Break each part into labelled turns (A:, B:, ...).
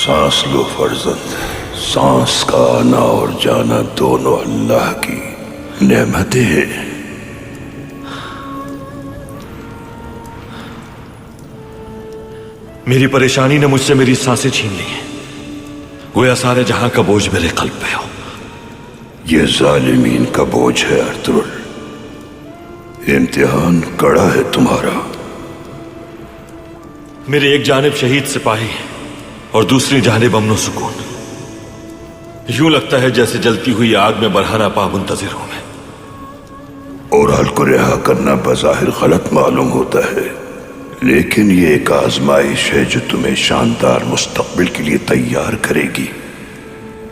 A: सांस लो फर्जंद, सांस का आना और जाना दोनों अल्लाह की नेमतें हैं।
B: मेरी परेशानी ने मुझसे मेरी सांसें छीन ली हैं। गोया सारे जहां का बोझ मेरे कल्ब पे हो।
A: ये जालिमीन का बोझ है अर्तुल, इम्तिहान कड़ा है तुम्हारा।
B: मेरे एक जानिब शहीद सिपाही और दूसरी जानिब अमन सुकून। यूं लगता है जैसे जलती हुई आग में बरहना पा मुंतजिर हूं मैं।
A: और हाल को रिहा करना बज़ाहिर गलत मालूम होता है, लेकिन ये एक आजमाइश है जो तुम्हें शानदार मुस्तकबिल के लिए तैयार करेगी।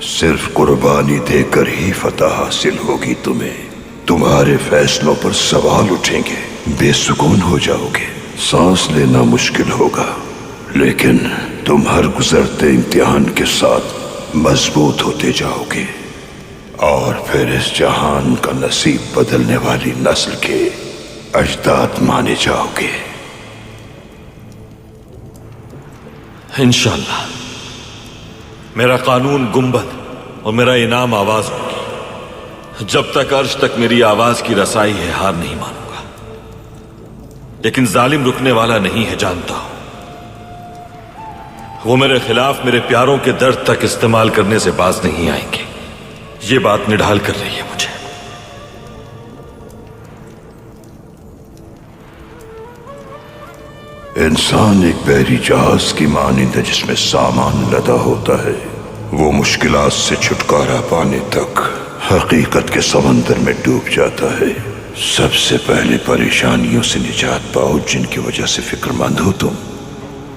A: सिर्फ कुर्बानी देकर ही फतह हासिल होगी तुम्हें। तुम्हारे फैसलों पर सवाल उठेंगे, बेसुकून हो जाओगे, सांस लेना मुश्किल होगा, लेकिन तुम हर गुजरते इम्तिहान के साथ मजबूत होते जाओगे और फिर इस जहान का नसीब बदलने वाली नस्ल के अजदाद माने जाओगे।
B: इंशाअल्लाह मेरा कानून गुंबद और मेरा इनाम आवाज होगी। जब तक अर्श तक मेरी आवाज की रसाई है, हार नहीं मानूंगा। लेकिन जालिम रुकने वाला नहीं है, जानता हूं। वो मेरे खिलाफ मेरे प्यारों के दर्द तक इस्तेमाल करने से बाज नहीं आएंगे। ये बात निढाल कर रही है मुझे।
A: इंसान एक बहरी जहाज की मानिंद है जिसमें सामान लदा होता है। वो मुश्किलात से छुटकारा पाने तक हकीकत के समंदर में डूब जाता है। सबसे पहले परेशानियों से निजात पाओ जिनकी वजह से फिक्रमंद हो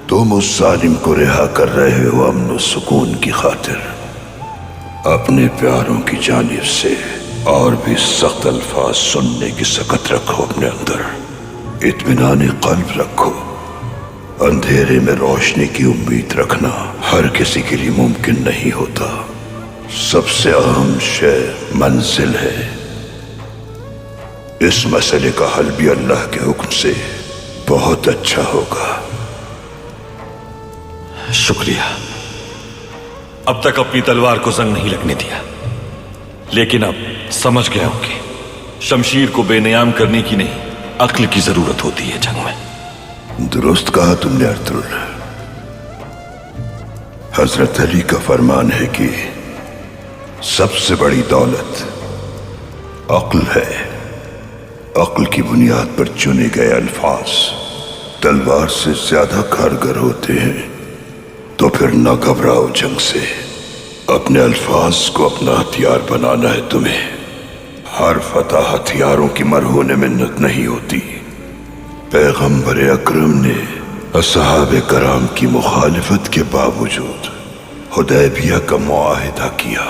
A: तुम उस जालिम को रिहा कर रहे हो अमन और सुकून की खातिर। अपने प्यारों की जानिब से और भी सख्त अल्फाज सुनने की सकत रखो अपने अंदर। इत्मीनान क़ल्ब रखो। अंधेरे में रोशनी की उम्मीद रखना हर किसी के लिए मुमकिन नहीं होता। सबसे अहम शय मंजिल है। इस मसले का हल भी अल्लाह के हुक्म से बहुत अच्छा होगा।
B: शुक्रिया। अब तक अपनी तलवार को जंग नहीं लगने दिया, लेकिन अब समझ गया हूं कि शमशीर को बेनियाम करने की नहीं, अक्ल की जरूरत होती है जंग में।
A: दुरुस्त कहा तुमने अर्तुल। हजरत अली का फरमान है कि सबसे बड़ी दौलत अक्ल है। अक्ल की बुनियाद पर चुने गए अल्फाज तलवार से ज्यादा कारगर होते हैं। तो फिर न घबराओ जंग से। अपने अल्फाज को अपना हथियार बनाना है तुम्हें। हर फतह हथियारों की मरहून मिन्नत नहीं होती। पैगंबर अकरम ने असहाबे कराम की मुखालिफत के बावजूद हुदैबिया का मुआहिदा किया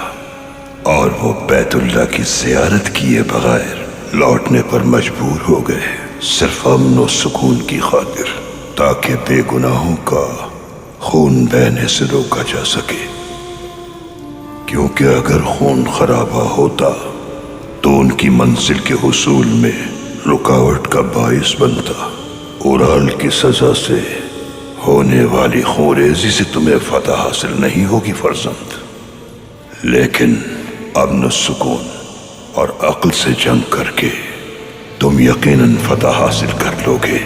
A: और वो बैतुल्लाह की ज़ियारत किए बगैर लौटने पर मजबूर हो गए, सिर्फ अमन और सुकून की खातिर, ताकि बेगुनाहों का खून बहने से रोका जा सके। क्योंकि अगर खून खराबा होता तो उनकी मंजिल के हुसूल में रुकावट का बाइस बनता। उराल की सजा से होने वाली खूरेजी से तुम्हें फतह हासिल नहीं होगी फर्जंद, लेकिन अमन सुकून और अक्ल से जंग करके तुम यकीनन फतह हासिल कर लोगे।